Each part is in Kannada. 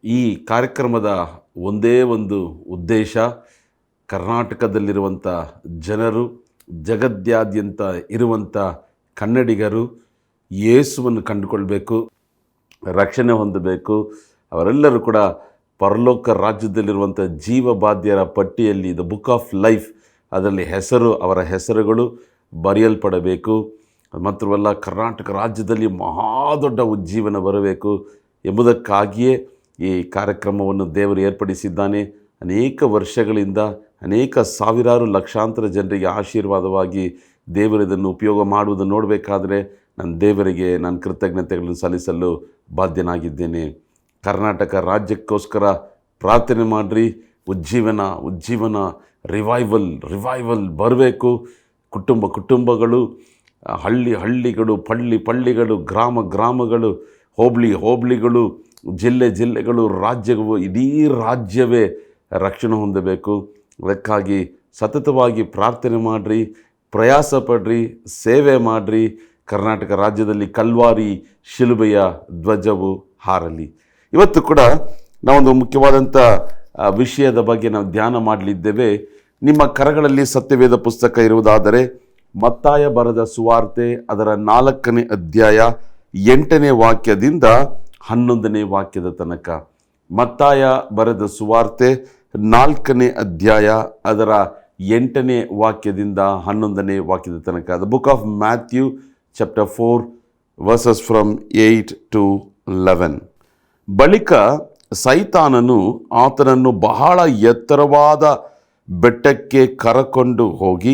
ಈ ಕಾರ್ಯಕ್ರಮದ ಒಂದೇ ಒಂದು ಉದ್ದೇಶ, ಕರ್ನಾಟಕದಲ್ಲಿರುವಂಥ ಜನರು, ಜಗತ್ಯಾದ್ಯಂತ ಇರುವಂಥ ಕನ್ನಡಿಗರು ಯೇಸುವನ್ನು ಕಂಡುಕೊಳ್ಬೇಕು, ರಕ್ಷಣೆ ಹೊಂದಬೇಕು. ಅವರೆಲ್ಲರೂ ಕೂಡ ಪರಲೋಕ ರಾಜ್ಯದಲ್ಲಿರುವಂಥ ಜೀವಬಾಧ್ಯರ ಪಟ್ಟಿಯಲ್ಲಿ ದ ಬುಕ್ ಆಫ್ ಲೈಫ್ ಅದರಲ್ಲಿ ಅವರ ಹೆಸರುಗಳು ಬರೆಯಲ್ಪಡಬೇಕು. ಮಾತ್ರವಲ್ಲ, ಕರ್ನಾಟಕ ರಾಜ್ಯದಲ್ಲಿ ಮಹಾದೊಡ್ಡ ಉಜ್ಜೀವನ ಬರಬೇಕು ಎಂಬುದಕ್ಕಾಗಿಯೇ ಈ ಕಾರ್ಯಕ್ರಮವನ್ನು ದೇವರು ಏರ್ಪಡಿಸಿದ್ದಾನೆ. ಅನೇಕ ವರ್ಷಗಳಿಂದ ಅನೇಕ ಸಾವಿರಾರು ಲಕ್ಷಾಂತರ ಜನರಿಗೆ ಆಶೀರ್ವಾದವಾಗಿ ದೇವರು ಇದನ್ನು ಉಪಯೋಗ ಮಾಡುವುದನ್ನು ನೋಡಬೇಕಾದ್ರೆ ನನ್ನ ದೇವರಿಗೆ ನಾನು ಕೃತಜ್ಞತೆಗಳನ್ನು ಸಲ್ಲಿಸಲು ಬಾಧ್ಯನಾಗಿದ್ದೇನೆ. ಕರ್ನಾಟಕ ರಾಜ್ಯಕ್ಕೋಸ್ಕರ ಪ್ರಾರ್ಥನೆ ಮಾಡಿರಿ. ಉಜ್ಜೀವನ ರಿವೈವಲ್ ಬರಬೇಕು. ಕುಟುಂಬಗಳು, ಹಳ್ಳಿಗಳು, ಪಳ್ಳಿಗಳು, ಗ್ರಾಮಗಳು, ಹೋಬಳಿಗಳು, ಜಿಲ್ಲೆಗಳು, ರಾಜ್ಯಗಳು, ಇಡೀ ರಾಜ್ಯವೇ ರಕ್ಷಣೆ ಹೊಂದಬೇಕು. ಅದಕ್ಕಾಗಿ ಸತತವಾಗಿ ಪ್ರಾರ್ಥನೆ ಮಾಡಿರಿ, ಪ್ರಯಾಸ ಪಡ್ರಿ, ಸೇವೆ ಮಾಡಿರಿ. ಕರ್ನಾಟಕ ರಾಜ್ಯದಲ್ಲಿ ಕಲ್ವಾರಿ ಶಿಲುಬೆಯ ಧ್ವಜವು ಹಾರಲಿ. ಇವತ್ತು ಕೂಡ ನಾವೊಂದು ಮುಖ್ಯವಾದಂಥ ವಿಷಯದ ಬಗ್ಗೆ ನಾವು ಧ್ಯಾನ ಮಾಡಲಿದ್ದೇವೆ. ನಿಮ್ಮ ಕರಗಳಲ್ಲಿ ಸತ್ಯವೇದ ಪುಸ್ತಕ ಇರುವುದಾದರೆ ಮತ್ತಾಯ ಬರೆದ ಸುವಾರ್ತೆ ಅದರ 4ನೇ ಅಧ್ಯಾಯ 8ನೇ ವಾಕ್ಯದಿಂದ 11ನೇ ವಾಕ್ಯದ ತನಕ. ಮತ್ತಾಯ ಬರೆದ ಸುವಾರ್ತೆ 4ನೇ ಅಧ್ಯಾಯ ಅದರ 8ನೇ ವಾಕ್ಯದಿಂದ 11ನೇ ವಾಕ್ಯದ ತನಕ. The book of Matthew chapter 4 verses from 8 to 11. ಬಳಿಕ ಸೈತಾನನು ಆತನನ್ನು ಬಹಳ ಎತ್ತರವಾದ ಬೆಟ್ಟಕ್ಕೆ ಕರಕೊಂಡು ಹೋಗಿ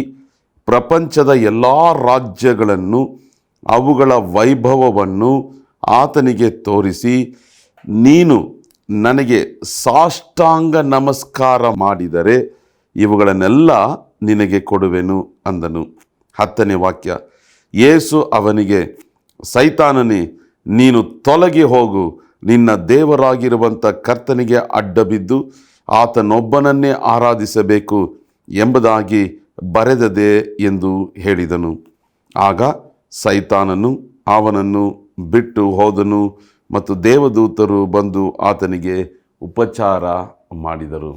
ಪ್ರಪಂಚದ ಎಲ್ಲ ರಾಜ್ಯಗಳನ್ನು ಅವುಗಳ ವೈಭವವನ್ನು ಆತನಿಗೆ ತೋರಿಸಿ, ನೀನು ನನಗೆ ಸಾಷ್ಟಾಂಗ ನಮಸ್ಕಾರ ಮಾಡಿದರೆ ಇವುಗಳನ್ನೆಲ್ಲ ನಿನಗೆ ಕೊಡುವೆನು ಅಂದನು. 10ನೇ ವಾಕ್ಯ. ಯೇಸು ಅವನಿಗೆ, ಸೈತಾನನೇ, ನೀನು ತೊಲಗಿ ಹೋಗು, ನಿನ್ನ ದೇವರಾಗಿರುವಂಥ ಕರ್ತನಿಗೆ ಅಡ್ಡಬಿದ್ದು ಆತನೊಬ್ಬನನ್ನೇ ಆರಾಧಿಸಬೇಕು ಎಂಬುದಾಗಿ ಬರೆದದೆ ಎಂದು ಹೇಳಿದನು. ಆಗ ಸೈತಾನನು ಅವನನ್ನು ಬಿಟ್ಟು ಹೋದನು ಮತ್ತು ದೇವದೂತರು ಬಂದು ಆತನಿಗೆ ಉಪಚಾರ ಮಾಡಿದರು.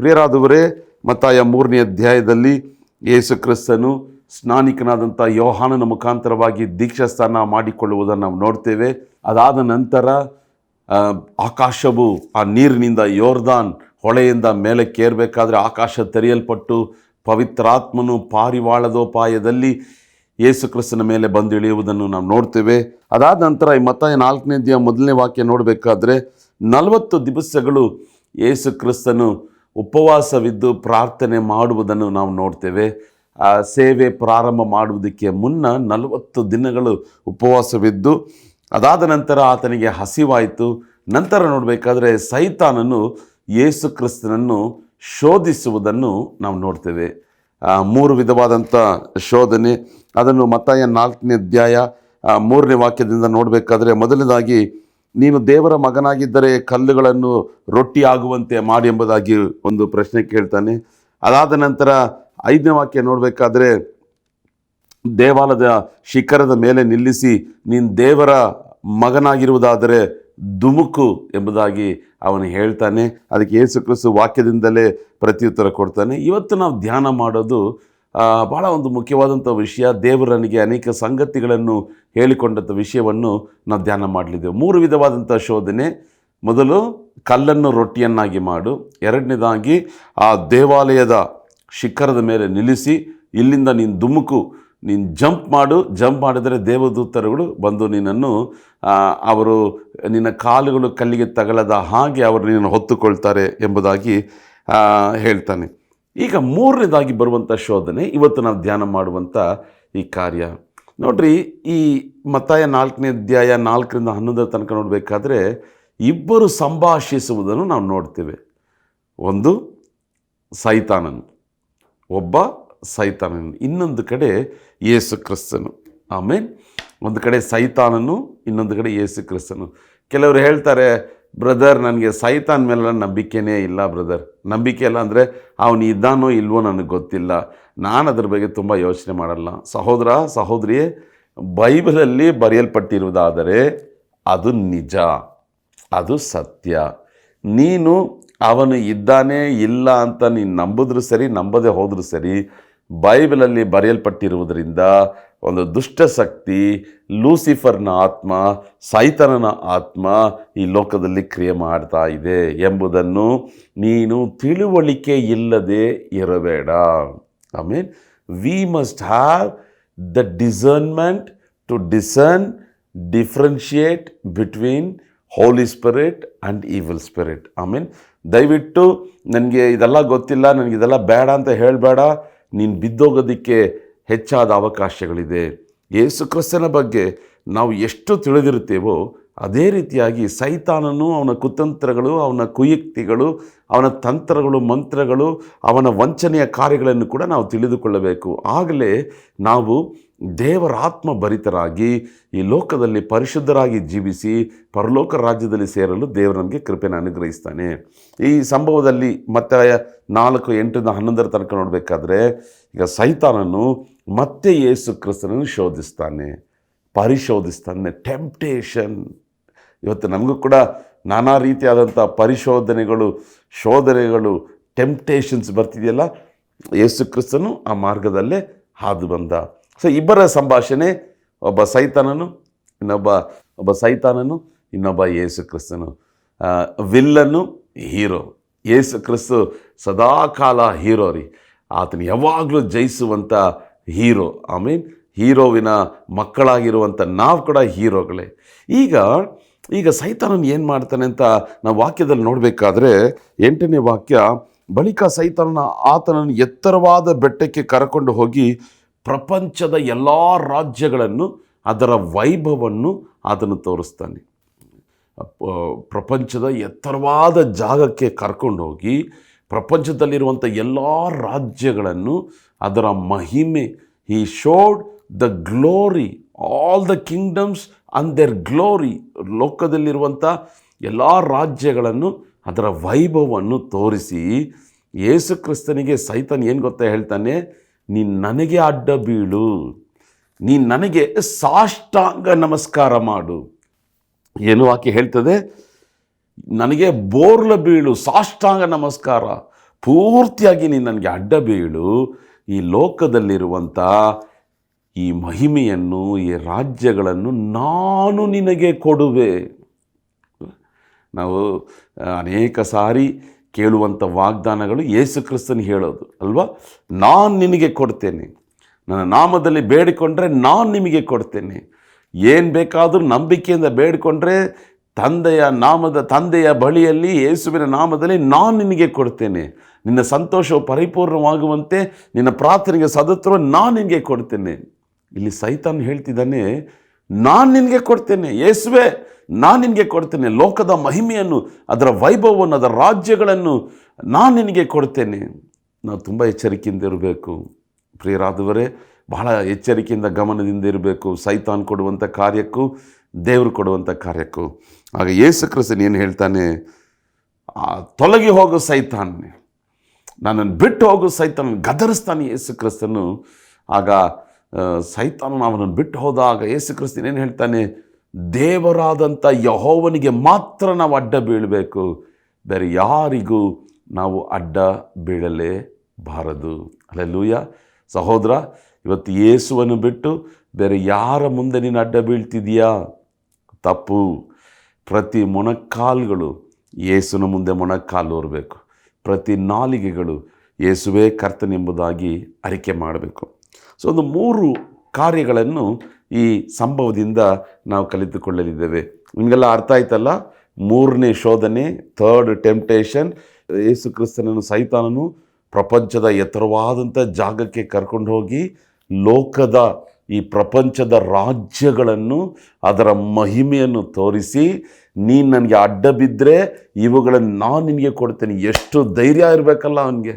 ಪ್ರಿಯರಾದವರೇ, ಮತ್ತಾಯ 3ನೇ ಅಧ್ಯಾಯದಲ್ಲಿ ಯೇಸು ಕ್ರಿಸ್ತನು ಸ್ನಾನಿಕನಾದಂಥ ಯೋಹಾನನ ಮುಖಾಂತರವಾಗಿ ದೀಕ್ಷಾಸ್ನಾನ ಮಾಡಿಕೊಳ್ಳುವುದನ್ನು ನಾವು ನೋಡ್ತೇವೆ. ಅದಾದ ನಂತರ ಆಕಾಶವು ಆ ನೀರಿನಿಂದ ಯೋರ್ದಾನ್ ಹೊಳೆಯಿಂದ ಮೇಲಕ್ಕೇರಬೇಕಾದ್ರೆ ಆಕಾಶ ತೆರೆಯಲ್ಪಟ್ಟು ಪವಿತ್ರಾತ್ಮನು ಪಾರಿವಾಳದೋಪಾಯದಲ್ಲಿ ಯೇಸು ಕ್ರಿಸ್ತನ ಮೇಲೆ ಬಂದು ಇಳಿಯುವುದನ್ನು ನಾವು ನೋಡ್ತೇವೆ. ಅದಾದ ನಂತರ ಈ ಮತ್ತಾಯ 4ನೇ ಅಧ್ಯಾಯ 1ನೇ ವಾಕ್ಯ ನೋಡಬೇಕಾದ್ರೆ 40 ದಿವಸಗಳು ಯೇಸು ಕ್ರಿಸ್ತನು ಉಪವಾಸವಿದ್ದು ಪ್ರಾರ್ಥನೆ ಮಾಡುವುದನ್ನು ನಾವು ನೋಡ್ತೇವೆ. ಆ ಸೇವೆ ಪ್ರಾರಂಭ ಮಾಡುವುದಕ್ಕೆ ಮುನ್ನ 40 ದಿನಗಳು ಉಪವಾಸವಿದ್ದು ಅದಾದ ನಂತರ ಆತನಿಗೆ ಹಸಿವಾಯಿತು. ನಂತರ ನೋಡಬೇಕಾದ್ರೆ ಸೈತಾನನು ಯೇಸು ಕ್ರಿಸ್ತನನ್ನು ಶೋಧಿಸುವುದನ್ನು ನಾವು ನೋಡ್ತೇವೆ. 3 ವಿಧವಾದಂಥ ಶೋಧನೆ. ಅದನ್ನು ಮತ್ತಾಯ 4ನೇ ಅಧ್ಯಾಯ 3ನೇ ವಾಕ್ಯದಿಂದ ನೋಡಬೇಕಾದ್ರೆ, ಮೊದಲನೇದಾಗಿ, ನೀನು ದೇವರ ಮಗನಾಗಿದ್ದರೆ ಕಲ್ಲುಗಳನ್ನು ರೊಟ್ಟಿ ಆಗುವಂತೆ ಮಾಡಿ ಎಂಬುದಾಗಿ ಒಂದು ಪ್ರಶ್ನೆ ಕೇಳ್ತಾನೆ. ಅದಾದ ನಂತರ 5ನೇ ವಾಕ್ಯ ನೋಡಬೇಕಾದ್ರೆ, ದೇವಾಲಯದ ಶಿಖರದ ಮೇಲೆ ನಿಲ್ಲಿಸಿ ನೀನು ದೇವರ ಮಗನಾಗಿರುವುದಾದರೆ ಧುಮುಕು ಎಂಬುದಾಗಿ ಅವನು ಹೇಳ್ತಾನೆ. ಅದಕ್ಕೆ ಯೇಸು ಕ್ರಿಸ್ತ ವಾಕ್ಯದಿಂದಲೇ ಪ್ರತ್ಯುತ್ತರ ಕೊಡ್ತಾನೆ. ಇವತ್ತು ನಾವು ಧ್ಯಾನ ಮಾಡೋದು ಭಾಳ ಒಂದು ಮುಖ್ಯವಾದಂಥ ವಿಷಯ. ದೇವರನಿಗೆ ಅನೇಕ ಸಂಗತಿಗಳನ್ನು ಹೇಳಿಕೊಂಡಂಥ ವಿಷಯವನ್ನು ನಾವು ಧ್ಯಾನ ಮಾಡಲಿದ್ದೇವೆ. 3 ವಿಧವಾದಂಥ ಶೋಧನೆ. ಮೊದಲು ಕಲ್ಲನ್ನು ರೊಟ್ಟಿಯನ್ನಾಗಿ ಮಾಡು. 2ನೇದಾಗಿ ಆ ದೇವಾಲಯದ ಶಿಖರದ ಮೇಲೆ ನಿಲ್ಲಿಸಿ ಇಲ್ಲಿಂದ ನೀನು ಧುಮುಕು, ನೀನು ಜಂಪ್ ಮಾಡಿದರೆ ದೇವದೂತರುಗಳು ಬಂದು ಅವರು ನಿನ್ನ ಕಾಲುಗಳು ಕಲ್ಲಿಗೆ ತಗಲದ ಹಾಗೆ ಅವರು ನಿನ್ನನ್ನು ಹೊತ್ತುಕೊಳ್ತಾರೆ ಎಂಬುದಾಗಿ ಹೇಳ್ತಾನೆ. ಈಗ 3ನೇದಾಗಿ ಬರುವಂಥ ಶೋಧನೆ ಇವತ್ತು ನಾವು ಧ್ಯಾನ ಮಾಡುವಂಥ ಈ ಕಾರ್ಯ ನೋಡ್ರಿ. ಈ ಮತ್ತಾಯ 4ನೇ ಅಧ್ಯಾಯ 4ರಿಂದ 11 ತನಕ ನೋಡಬೇಕಾದ್ರೆ ಇಬ್ಬರು ಸಂಭಾಷಿಸುವುದನ್ನು ನಾವು ನೋಡ್ತೇವೆ. ಒಂದು ಸೈತಾನನು, ಒಬ್ಬ ಸೈತಾನನು, ಇನ್ನೊಂದು ಕಡೆ ಯೇಸು ಕ್ರಿಸ್ತನು. ಆಮೇಲೆ ಒಂದು ಕಡೆ ಸೈತಾನನು, ಇನ್ನೊಂದು ಕಡೆ ಯೇಸು ಕ್ರಿಸ್ತನು. ಕೆಲವರು ಹೇಳ್ತಾರೆ, ಬ್ರದರ್, ನನಗೆ ಸೈತಾನ್ ಮೇಲೆ ನಂಬಿಕೆನೇ ಇಲ್ಲ ಬ್ರದರ್. ನಂಬಿಕೆ ಇಲ್ಲ ಅಂದರೆ ಅವನು ಇದ್ದಾನೋ ಇಲ್ವೋ ನನಗೆ ಗೊತ್ತಿಲ್ಲ, ನಾನು ಅದ್ರ ಬಗ್ಗೆ ತುಂಬ ಯೋಚನೆ ಮಾಡಲ್ಲ. ಸಹೋದರ ಸಹೋದರಿಯೇ, ಬೈಬಲಲ್ಲಿ ಬರೆಯಲ್ಪಟ್ಟಿರುವುದಾದರೆ ಅದು ನಿಜ. ಅದು ಸತ್ಯ. ನೀನು ಅವನು ಇದ್ದಾನೆ ಇಲ್ಲ ಅಂತ ನೀನು ನಂಬಿದ್ರೂ ಸರಿ, ನಂಬದೇ ಹೋದರೂ ಸರಿ, ಬೈಬಲಲ್ಲಿ ಬರೆಯಲ್ಪಟ್ಟಿರುವುದರಿಂದ ಒಂದು ದುಷ್ಟಶಕ್ತಿ, ಲೂಸಿಫರ್ನ ಆತ್ಮ, ಸೈತಾನನ ಆತ್ಮ ಈ ಲೋಕದಲ್ಲಿ ಕ್ರಿಯೆ ಮಾಡ್ತಾ ಇದೆ ಎಂಬುದನ್ನು ನೀನು ತಿಳುವಳಿಕೆ ಇಲ್ಲದೆ ಇರಬೇಡ. I mean we must have the discernment to differentiate between holy spirit and evil spirit. I mean ದಯವಿಟ್ಟು ನನಗೆ ಇದೆಲ್ಲ ಗೊತ್ತಿಲ್ಲ, ನನಗೆ ಇದೆಲ್ಲ ಬೇಡ ಅಂತ ಹೇಳಬೇಡ. ನೀನು ಬಿದ್ದೋಗೋದಕ್ಕೆ ಹೆಚ್ಚಾದ ಅವಕಾಶಗಳಿದೆ. ಯೇಸು ಕ್ರಿಸ್ತನ ಬಗ್ಗೆ ನಾವು ಎಷ್ಟು ತಿಳಿದಿರುತ್ತೇವೋ ಅದೇ ರೀತಿಯಾಗಿ ಸೈತಾನನು, ಅವನ ಕುತಂತ್ರಗಳು, ಅವನ ಕುಯುಕ್ತಿಗಳು, ಅವನ ತಂತ್ರಗಳು, ಮಂತ್ರಗಳು, ಅವನ ವಂಚನೆಯ ಕಾರ್ಯಗಳನ್ನು ಕೂಡ ನಾವು ತಿಳಿದುಕೊಳ್ಳಬೇಕು. ಆಗಲೇ ನಾವು ದೇವರ ಆತ್ಮ ಭರಿತರಾಗಿ ಈ ಲೋಕದಲ್ಲಿ ಪರಿಶುದ್ಧರಾಗಿ ಜೀವಿಸಿ ಪರಲೋಕ ರಾಜ್ಯದಲ್ಲಿ ಸೇರಲು ದೇವರು ನಮಗೆ ಕೃಪೆಯನ್ನು ಅನುಗ್ರಹಿಸ್ತಾನೆ. ಈ ಸಂಭವದಲ್ಲಿ ಮತ್ತೆ 4:8-11 ತನಕ ನೋಡಬೇಕಾದ್ರೆ, ಈಗ ಸೈತಾನನು ಮತ್ತೆ ಯೇಸು ಕ್ರಿಸ್ತನನ್ನು ಶೋಧಿಸ್ತಾನೆ, ಪರಿಶೋಧಿಸ್ತಾನೆ. ಟೆಂಪ್ಟೇಷನ್. ಇವತ್ತು ನಮಗೂ ಕೂಡ ನಾನಾ ರೀತಿಯಾದಂಥ ಪರಿಶೋಧನೆಗಳು, ಶೋಧನೆಗಳು, ಟೆಂಪ್ಟೇಷನ್ಸ್ ಬರ್ತಿದೆಯಲ್ಲ. ಯೇಸು ಕ್ರಿಸ್ತನು ಆ ಮಾರ್ಗದಲ್ಲೇ ಹಾದು ಬಂದ. ಸೊ ಇಬ್ಬರ ಸಂಭಾಷಣೆ, ಒಬ್ಬ ಸೈತಾನನು, ಇನ್ನೊಬ್ಬ ಯೇಸು ಕ್ರಿಸ್ತನು. ವಿಲ್ಲನ್ನು, ಹೀರೋ. ಯೇಸು ಕ್ರಿಸ್ತು ಸದಾಕಾಲ ಹೀರೋ ರೀ. ಆತನು ಯಾವಾಗಲೂ ಜಯಿಸುವಂಥ ಹೀರೋ. ಐ ಮೀನ್ ಹೀರೋವಿನ ಮಕ್ಕಳಾಗಿರುವಂಥ ನಾವು ಕೂಡ ಹೀರೋಗಳೇ. ಈಗ ಸೈತಾನನು ಏನು ಮಾಡ್ತಾನೆ ಅಂತ ನಾವು ವಾಕ್ಯದಲ್ಲಿ ನೋಡಬೇಕಾದ್ರೆ 8ನೇ ವಾಕ್ಯ, ಬಳಿಕ ಸೈತಾನನ ಆತನನ್ನು ಎತ್ತರವಾದ ಬೆಟ್ಟಕ್ಕೆ ಕರಕೊಂಡು ಹೋಗಿ ಪ್ರಪಂಚದ ಎಲ್ಲ ರಾಜ್ಯಗಳನ್ನು, ಅದರ ವೈಭವವನ್ನು ಆತನು ತೋರಿಸ್ತಾನೆ. ಪ್ರಪಂಚದ ಎತ್ತರವಾದ ಜಾಗಕ್ಕೆ ಕರ್ಕೊಂಡು ಹೋಗಿ ಪ್ರಪಂಚದಲ್ಲಿರುವಂಥ ಎಲ್ಲ ರಾಜ್ಯಗಳನ್ನು, ಅದರ ಮಹಿಮೆ, he showed the glory, all the kingdoms and their glory. ಲೋಕದಲ್ಲಿರುವಂಥ ಎಲ್ಲ ರಾಜ್ಯಗಳನ್ನು, ಅದರ ವೈಭವವನ್ನು ತೋರಿಸಿ ಯೇಸು ಕ್ರಿಸ್ತನಿಗೆ ಸೈತಾನ್ ಏನು ಗೊತ್ತಾ ಹೇಳ್ತಾನೆ, ನೀನು ನನಗೆ ಅಡ್ಡ ಬೀಳು, ನೀನು ನನಗೆ ಸಾಷ್ಟಾಂಗ ನಮಸ್ಕಾರ ಮಾಡು. ಏನು ವಾಕ್ಯ ಹೇಳ್ತದೆ? ನನಗೆ ಬೋರ್ಲ ಬೀಳು, ಸಾಷ್ಟಾಂಗ ನಮಸ್ಕಾರ, ಪೂರ್ತಿಯಾಗಿ ನೀನು ನನಗೆ ಅಡ್ಡ ಬೀಳು. ಈ ಲೋಕದಲ್ಲಿರುವಂಥ ಈ ಮಹಿಮೆಯನ್ನು, ಈ ರಾಜ್ಯಗಳನ್ನು ನಾನು ನಿನಗೆ ಕೊಡುವೆ. ನಾವು ಅನೇಕ ಸಾರಿ ಕೇಳುವಂಥ ವಾಗ್ದಾನಗಳು ಯೇಸು ಕ್ರಿಸ್ತನು ಹೇಳೋದು ಅಲ್ವಾ? ನಾನು ನಿನಗೆ ಕೊಡ್ತೇನೆ, ನನ್ನ ನಾಮದಲ್ಲಿ ಬೇಡಿಕೊಂಡ್ರೆ ನಾನು ನಿಮಗೆ ಕೊಡ್ತೇನೆ. ಏನು ಬೇಕಾದರೂ ನಂಬಿಕೆಯಿಂದ ಬೇಡಿಕೊಂಡ್ರೆ ತಂದೆಯ ಬಳಿಯಲ್ಲಿ ಯೇಸುವಿನ ನಾಮದಲ್ಲಿ ನಾನು ನಿನಗೆ ಕೊಡ್ತೇನೆ. ನಿನ್ನ ಸಂತೋಷವು ಪರಿಪೂರ್ಣವಾಗುವಂತೆ ನಿನ್ನ ಪ್ರಾರ್ಥನೆಗೆ ಸದುತ್ತರ ನಾನು ನಿನಗೆ ಕೊಡ್ತೇನೆ. ಇಲ್ಲಿ ಸೈತಾನ್ ಹೇಳ್ತಿದ್ದಾನೆ, ನಾನು ನಿನಗೆ ಕೊಡ್ತೇನೆ ಯೇಸುವೆ, ನಾನು ನಿನಗೆ ಕೊಡ್ತೇನೆ. ಲೋಕದ ಮಹಿಮೆಯನ್ನು, ಅದರ ವೈಭವವನ್ನು, ಅದರ ರಾಜ್ಯಗಳನ್ನು ನಾನು ನಿನಗೆ ಕೊಡ್ತೇನೆ. ನಾವು ತುಂಬ ಎಚ್ಚರಿಕೆಯಿಂದ ಇರಬೇಕು ಪ್ರಿಯರಾದವರೇ, ಬಹಳ ಎಚ್ಚರಿಕೆಯಿಂದ ಗಮನದಿಂದ ಇರಬೇಕು. ಸೈತಾನ್ ಕೊಡುವಂಥ ಕಾರ್ಯಕ್ಕೂ ದೇವರು ಕೊಡುವಂಥ ಕಾರ್ಯಕ್ಕೂ. ಆಗ ಯೇಸು ಕ್ರಿಸ್ತನು ಏನು ಹೇಳ್ತಾನೆ, ತೊಲಗಿ ಹೋಗು ಸೈತಾನ್, ನನ್ನನ್ನು ಬಿಟ್ಟು ಹೋಗು ಸೈತಾನ್, ಗದರಿಸ್ತಾನೆ ಯೇಸು ಕ್ರಿಸ್ತನು. ಆಗ ಸೈತಾನನು ಅವನನ್ನು ಬಿಟ್ಟು ಹೋದಾಗ ಯೇಸು ಕ್ರಿಸ್ತನು ಏನು ಹೇಳ್ತಾನೆ, ದೇವರಾದಂಥ ಯೆಹೋವನಿಗೆ ಮಾತ್ರ ನಾವು ಅಡ್ಡ ಬೀಳಬೇಕು, ಬೇರೆ ಯಾರಿಗೂ ನಾವು ಅಡ್ಡ ಬೀಳಲೇಬಾರದು. ಹಲ್ಲೆಲೂಯಾ. ಸಹೋದರ, ಇವತ್ತು ಯೇಸುವನ್ನು ಬಿಟ್ಟು ಬೇರೆ ಯಾರ ಮುಂದೆ ನೀನು ಅಡ್ಡ ಬೀಳ್ತಿದೀಯಾ? ತಪ್ಪು. ಪ್ರತಿ ಮೊಣಕಾಲುಗಳು ಯೇಸುವಿನ ಮುಂದೆ ಮೊಣಕಾಲು ಹೊರಬೇಕು. ಪ್ರತಿ ನಾಲಿಗೆಗಳು ಯೇಸುವೇ ಕರ್ತನೆಂಬುದಾಗಿ ಅರಿಕೆ ಮಾಡಬೇಕು. ಸೊ ಒಂದು 3 ಕಾರ್ಯಗಳನ್ನು ಈ ಸಂಭವದಿಂದ ನಾವು ಕಲಿತುಕೊಳ್ಳಲಿದ್ದೇವೆ. ನಿಮಗೆಲ್ಲ ಅರ್ಥ ಆಯ್ತಲ್ಲ? 3ನೇ ಶೋಧನೆ, 3rd ಟೆಂಪ್ಟೇಷನ್. ಯೇಸು ಕ್ರಿಸ್ತನನ್ನು ಸೈತಾನನು ಪ್ರಪಂಚದ ಎತ್ತರವಾದಂಥ ಜಾಗಕ್ಕೆ ಕರ್ಕೊಂಡು ಹೋಗಿ ಲೋಕದ ಈ ಪ್ರಪಂಚದ ರಾಜ್ಯಗಳನ್ನು, ಅದರ ಮಹಿಮೆಯನ್ನು ತೋರಿಸಿ, ನೀನು ನನಗೆ ಅಡ್ಡ ಬಿದ್ದರೆ ಇವುಗಳನ್ನು ನಾನು ನಿನಗೆ ಕೊಡ್ತೇನೆ. ಎಷ್ಟು ಧೈರ್ಯ ಇರಬೇಕಲ್ಲ ಅವನಿಗೆ!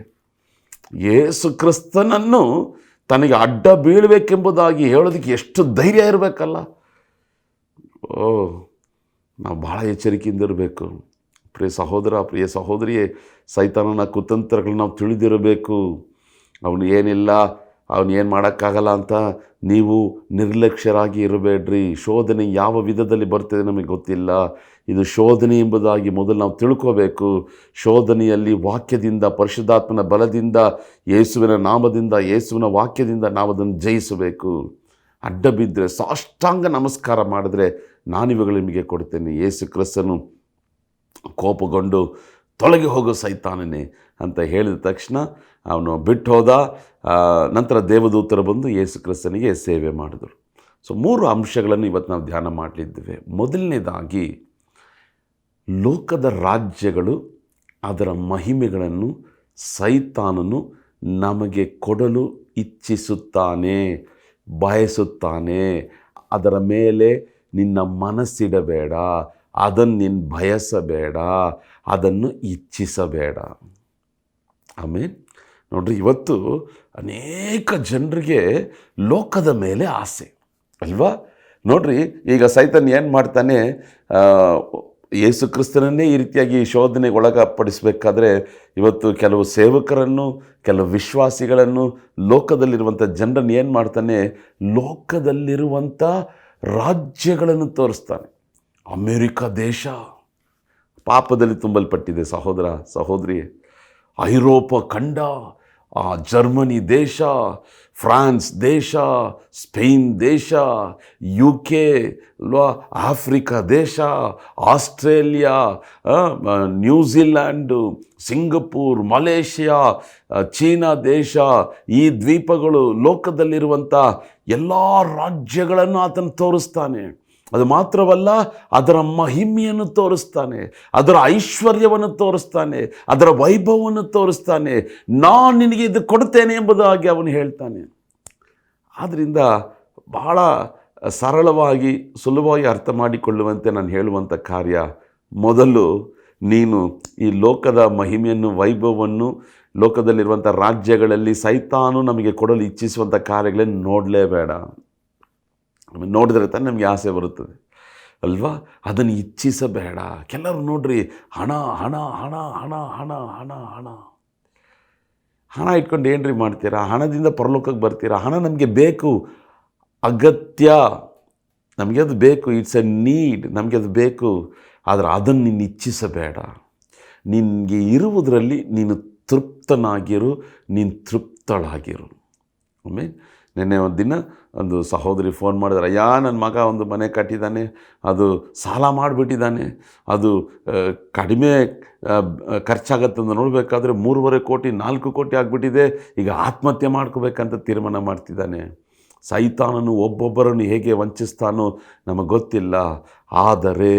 ಯೇಸು ಕ್ರಿಸ್ತನನ್ನು ತನಗೆ ಅಡ್ಡ ಬೀಳಬೇಕೆಂಬುದಾಗಿ ಹೇಳೋದಕ್ಕೆ ಎಷ್ಟು ಧೈರ್ಯ ಇರಬೇಕಲ್ಲ! ನಾವು ಭಾಳ ಎಚ್ಚರಿಕೆಯಿಂದ ಇರಬೇಕು ಪ್ರಿಯ ಸಹೋದರ, ಪ್ರಿಯ ಸಹೋದರಿಯೇ. ಸೈತಾನನ ಕುತಂತ್ರಗಳನ್ನ ನಾವು ತಿಳಿದಿರಬೇಕು. ಅವನು ಏನಿಲ್ಲ, ಅವನು ಏನು ಮಾಡೋಕ್ಕಾಗಲ್ಲ ಅಂತ ನೀವು ನಿರ್ಲಕ್ಷ್ಯರಾಗಿ ಇರಬೇಡ್ರಿ. ಶೋಧನೆ ಯಾವ ವಿಧದಲ್ಲಿ ಬರ್ತದೆ ನಮಗೆ ಗೊತ್ತಿಲ್ಲ. ಇದು ಶೋಧನೆ ಎಂಬುದಾಗಿ ಮೊದಲು ನಾವು ತಿಳ್ಕೋಬೇಕು. ಶೋಧನೆಯಲ್ಲಿ ವಾಕ್ಯದಿಂದ, ಪರಿಶುದ್ಧಾತ್ಮನ ಬಲದಿಂದ, ಯೇಸುವಿನ ನಾಮದಿಂದ, ಯೇಸುವಿನ ವಾಕ್ಯದಿಂದ ನಾವು ಅದನ್ನು ಜಯಿಸಬೇಕು. ಅಡ್ಡ ಬಿದ್ದರೆ ಸಾಷ್ಟಾಂಗ ನಮಸ್ಕಾರ ಮಾಡಿದ್ರೆ ನಾನಿವುಗಳು ನಿಮಗೆ ಕೊಡ್ತೇನೆ. ಯೇಸು ಕ್ರಿಸ್ತನು ಕೋಪಗೊಂಡು ತೊಲಗಿ ಹೋಗೋ ಸೈತಾನನೇ ಅಂತ ಹೇಳಿದ ತಕ್ಷಣ ಅವನು ಬಿಟ್ಟು ಹೋದ. ನಂತರ ದೇವದೂತರು ಬಂದು ಯೇಸು ಕ್ರಿಸ್ತನಿಗೆ ಸೇವೆ ಮಾಡಿದರು. ಸೊ 3 ಅಂಶಗಳನ್ನು ಇವತ್ತು ನಾವು ಧ್ಯಾನ ಮಾಡಲಿದ್ದೇವೆ. ಮೊದಲನೇದಾಗಿ, ಲೋಕದ ರಾಜ್ಯಗಳು, ಅದರ ಮಹಿಮೆಗಳನ್ನು ಸೈತಾನನು ನಮಗೆ ಕೊಡಲು ಇಚ್ಛಿಸುತ್ತಾನೆ, ಬಯಸುತ್ತಾನೆ. ಅದರ ಮೇಲೆ ನಿನ್ನ ಮನಸ್ಸಿಡಬೇಡ, ಅದನ್ನು ನೀನು ಬಯಸಬೇಡ, ಅದನ್ನು ಇಚ್ಛಿಸಬೇಡ. ಆಮೇಲೆ ನೋಡ್ರಿ, ಇವತ್ತು ಅನೇಕ ಜನರಿಗೆ ಲೋಕದ ಮೇಲೆ ಆಸೆ ಅಲ್ವಾ? ನೋಡ್ರಿ, ಈಗ ಸೈತಾನ್ ಏನು ಮಾಡ್ತಾನೆ, ಯೇಸು ಕ್ರಿಸ್ತನನ್ನೇ ಈ ರೀತಿಯಾಗಿ ಶೋಧನೆಗೆ ಒಳಗಪಡಿಸಬೇಕಾದ್ರೆ ಇವತ್ತು ಕೆಲವು ಸೇವಕರನ್ನು, ಕೆಲವು ವಿಶ್ವಾಸಿಗಳನ್ನು, ಲೋಕದಲ್ಲಿರುವಂಥ ಜನರನ್ನು ಏನು ಮಾಡ್ತಾನೆ, ಲೋಕದಲ್ಲಿರುವಂಥ ರಾಜ್ಯಗಳನ್ನು ತೋರಿಸ್ತಾನೆ. ಅಮೇರಿಕ ದೇಶ ಪಾಪದಲ್ಲಿ ತುಂಬಲ್ಪಟ್ಟಿದೆ ಸಹೋದರ ಸಹೋದರಿ. ಐರೋಪ ಖಂಡ, ಜರ್ಮನಿ ದೇಶ, ಫ್ರಾನ್ಸ್ ದೇಶ, ಸ್ಪೇನ್ ದೇಶ, UK ಅಲ್ವಾ, ಆಫ್ರಿಕಾ ದೇಶ, Australia, New Zealand, Singapore, Malaysia, China ದೇಶ, ಈ ದ್ವೀಪಗಳು, ಲೋಕದಲ್ಲಿರುವಂಥ ಎಲ್ಲ ರಾಜ್ಯಗಳನ್ನು ಆತನು ತೋರಿಸ್ತಾನೆ. ಅದು ಮಾತ್ರವಲ್ಲ, ಅದರ ಮಹಿಮೆಯನ್ನು ತೋರಿಸ್ತಾನೆ, ಅದರ ಐಶ್ವರ್ಯವನ್ನು ತೋರಿಸ್ತಾನೆ, ಅದರ ವೈಭವವನ್ನು ತೋರಿಸ್ತಾನೆ. ನಾನು ನಿನಗೆ ಇದು ಕೊಡ್ತೇನೆ ಎಂಬುದಾಗಿ ಅವನು ಹೇಳ್ತಾನೆ. ಆದ್ದರಿಂದ ಬಹಳ ಸರಳವಾಗಿ, ಸುಲಭವಾಗಿ ಅರ್ಥ ಮಾಡಿಕೊಳ್ಳುವಂತೆ ನಾನು ಹೇಳುವಂಥ ಕಾರ್ಯ, ಮೊದಲು ನೀನು ಈ ಲೋಕದ ಮಹಿಮೆಯನ್ನು, ವೈಭವವನ್ನು, ಲೋಕದಲ್ಲಿರುವಂಥ ರಾಜ್ಯಗಳಲ್ಲಿ ಸೈತಾನು ನಮಗೆ ಕೊಡಲು ಇಚ್ಛಿಸುವಂಥ ಕಾರ್ಯಗಳನ್ನು ನೋಡಲೇಬೇಡ. ನೋಡಿದ್ರೆ ತಾನೆ ನಮಗೆ ಆಸೆ ಬರುತ್ತದೆ ಅಲ್ವಾ? ಅದನ್ನು ಇಚ್ಛಿಸಬೇಡ. ಕೆಲವರು ನೋಡ್ರಿ, ಹಣ ಹಣ ಹಣ ಹಣ ಹಣ ಹಣ ಹಣ ಹಣ ಇಟ್ಕೊಂಡು ಏನ್ರಿ ಮಾಡ್ತೀರಾ? ಹಣದಿಂದ ಪರಲೋಕಕ್ಕೆ ಬರ್ತೀರಾ? ಹಣ ನಮಗೆ ಬೇಕು, ಅಗತ್ಯ, ನಮಗೆ ಅದು ಬೇಕು, ಇಟ್ಸ್ ಎ ನೀಡ್, ನಮಗೆ ಅದು ಬೇಕು. ಆದರೆ ಅದನ್ನು ನೀನು ಇಚ್ಛಿಸಬೇಡ. ನಿನಗೆ ಇರುವುದರಲ್ಲಿ ನೀನು ತೃಪ್ತನಾಗಿರು, ನೀನು ತೃಪ್ತಳಾಗಿರು. ಆಮೇಲೆ ನೆನ್ನೆ ಒಂದು ದಿನ ಒಂದು ಸಹೋದರಿ ಫೋನ್ ಮಾಡಿದ್ರೆ, ಅಯ್ಯ ನನ್ನ ಮಗ ಒಂದು ಮನೆ ಕಟ್ಟಿದ್ದಾನೆ, ಅದು ಸಾಲ ಮಾಡಿಬಿಟ್ಟಿದ್ದಾನೆ, ಅದು ಕಡಿಮೆ ಖರ್ಚಾಗತ್ತಂದು ನೋಡಬೇಕಾದ್ರೆ 3.5 ಕೋಟಿ 4 ಕೋಟಿ ಆಗಿಬಿಟ್ಟಿದೆ, ಈಗ ಆತ್ಮಹತ್ಯೆ ಮಾಡ್ಕೋಬೇಕಂತ ತೀರ್ಮಾನ ಮಾಡ್ತಿದ್ದಾನೆ. ಸೈತಾನನು ಒಬ್ಬೊಬ್ಬರನ್ನು ಹೇಗೆ ವಂಚಿಸ್ತಾನೋ ನಮಗೆ ಗೊತ್ತಿಲ್ಲ. ಆದರೆ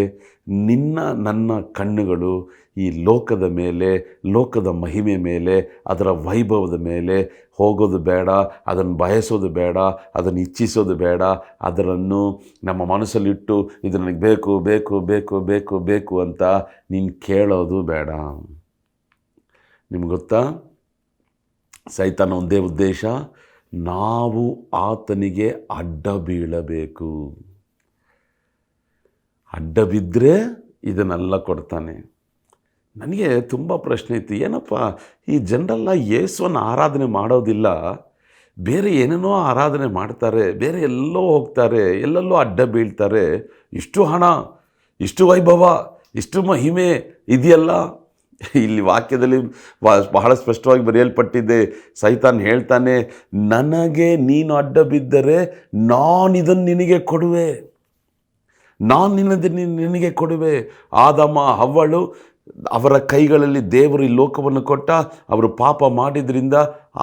ನನ್ನ ಕಣ್ಣುಗಳು ಈ ಲೋಕದ ಮೇಲೆ, ಲೋಕದ ಮಹಿಮೆ ಮೇಲೆ, ಅದರ ವೈಭವದ ಮೇಲೆ ಹೋಗೋದು ಬೇಡ, ಅದನ್ನು ಬಯಸೋದು ಬೇಡ, ಅದನ್ನು ಇಚ್ಛಿಸೋದು ಬೇಡ. ಅದನ್ನು ನಮ್ಮ ಮನಸ್ಸಲ್ಲಿಟ್ಟು ಇದು ನನಗೆ ಬೇಕು ಬೇಕು ಬೇಕು ಬೇಕು ಬೇಕು ಅಂತ ನೀನು ಕೇಳೋದು ಬೇಡ. ನಿಮ್ಗೆ ಗೊತ್ತಾ, ಸೈತಾನ ಒಂದೇ ಉದ್ದೇಶ, ನಾವು ಆತನಿಗೆ ಅಡ್ಡ ಬೀಳಬೇಕು. ಅಡ್ಡ ಬಿದ್ದರೆ ಇದನ್ನೆಲ್ಲ ಕೊಡ್ತಾನೆ. ನನಗೆ ತುಂಬ ಪ್ರಶ್ನೆ ಇತ್ತು, ಏನಪ್ಪ ಈ ಜನರೆಲ್ಲ ಯೇಸುವನ್ನು ಆರಾಧನೆ ಮಾಡೋದಿಲ್ಲ, ಬೇರೆ ಏನೇನೋ ಆರಾಧನೆ ಮಾಡ್ತಾರೆ, ಬೇರೆ ಎಲ್ಲೋ ಹೋಗ್ತಾರೆ, ಎಲ್ಲೆಲ್ಲೋ ಅಡ್ಡ ಬೀಳ್ತಾರೆ, ಇಷ್ಟು ಹಣ, ಇಷ್ಟು ವೈಭವ, ಇಷ್ಟು ಮಹಿಮೆ ಇದೆಯಲ್ಲ. ಇಲ್ಲಿ ವಾಕ್ಯದಲ್ಲಿ ಬಹಳ ಸ್ಪಷ್ಟವಾಗಿ ಬರೆಯಲ್ಪಟ್ಟಿದೆ. ಸೈತಾನ್ ಹೇಳ್ತಾನೆ, ನನಗೆ ನೀನು ಅಡ್ಡ ಬಿದ್ದರೆ ನಾನಿದನ್ನು ನಿನಗೆ ಕೊಡುವೆ, ನಾನು ನಿನಗೆ ಕೊಡುವೆ. ಆದಮ ಹವ್ವಳು ಅವರ ಕೈಗಳಲ್ಲಿ ದೇವರು ಈ ಲೋಕವನ್ನು ಕೊಟ್ಟ, ಅವರು ಪಾಪ ಮಾಡಿದ್ರಿಂದ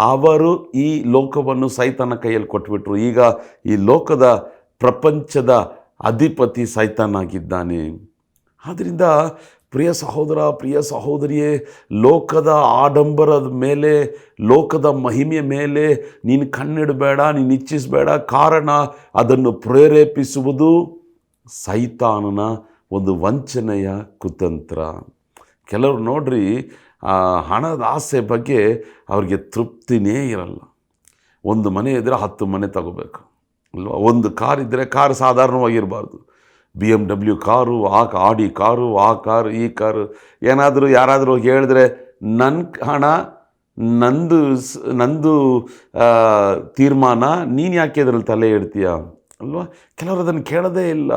ಅವರು ಈ ಲೋಕವನ್ನು ಸೈತಾನ ಕೈಯಲ್ಲಿ ಕೊಟ್ಬಿಟ್ರು. ಈಗ ಈ ಲೋಕದ ಪ್ರಪಂಚದ ಅಧಿಪತಿ ಸೈತಾನಾಗಿದ್ದಾನೆ. ಆದ್ದರಿಂದ ಪ್ರಿಯ ಸಹೋದರ, ಪ್ರಿಯ ಸಹೋದರಿಯೇ, ಲೋಕದ ಆಡಂಬರದ ಮೇಲೆ, ಲೋಕದ ಮಹಿಮೆಯ ಮೇಲೆ ನೀನು ಕಣ್ಣಿಡಬೇಡ, ನೀನು ಇಚ್ಛಿಸಬೇಡ. ಕಾರಣ ಅದನ್ನು ಪ್ರೇರೇಪಿಸುವುದು ಸೈತಾನನ ಒಂದು ವಂಚನೆಯ ಕುತಂತ್ರ. ಕೆಲವರು ನೋಡ್ರಿ, ಹಣದ ಆಸೆ ಬಗ್ಗೆ ಅವ್ರಿಗೆ ತೃಪ್ತಿನೇ ಇರಲ್ಲ. ಒಂದು ಮನೆ ಇದ್ದರೆ 10 ಮನೆ ತಗೋಬೇಕು ಅಲ್ವಾ? ಒಂದು ಕಾರ್ ಇದ್ದರೆ ಕಾರು ಸಾಧಾರಣವಾಗಿರಬಾರ್ದು. BMW ಕಾರು, ಆಡಿ ಕಾರು, ಆ ಕಾರು, ಈ ಕಾರು. ಏನಾದರೂ ಯಾರಾದರೂ ಹೇಳಿದ್ರೆ, ನನ್ನ ಹಣ, ನಂದು ತೀರ್ಮಾನ, ನೀನು ಯಾಕೆ ಅದರಲ್ಲಿ ತಲೆ ಇಡ್ತೀಯ ಅಲ್ವಾ? ಕೆಲವರು ಅದನ್ನು ಕೇಳೋದೇ ಇಲ್ಲ.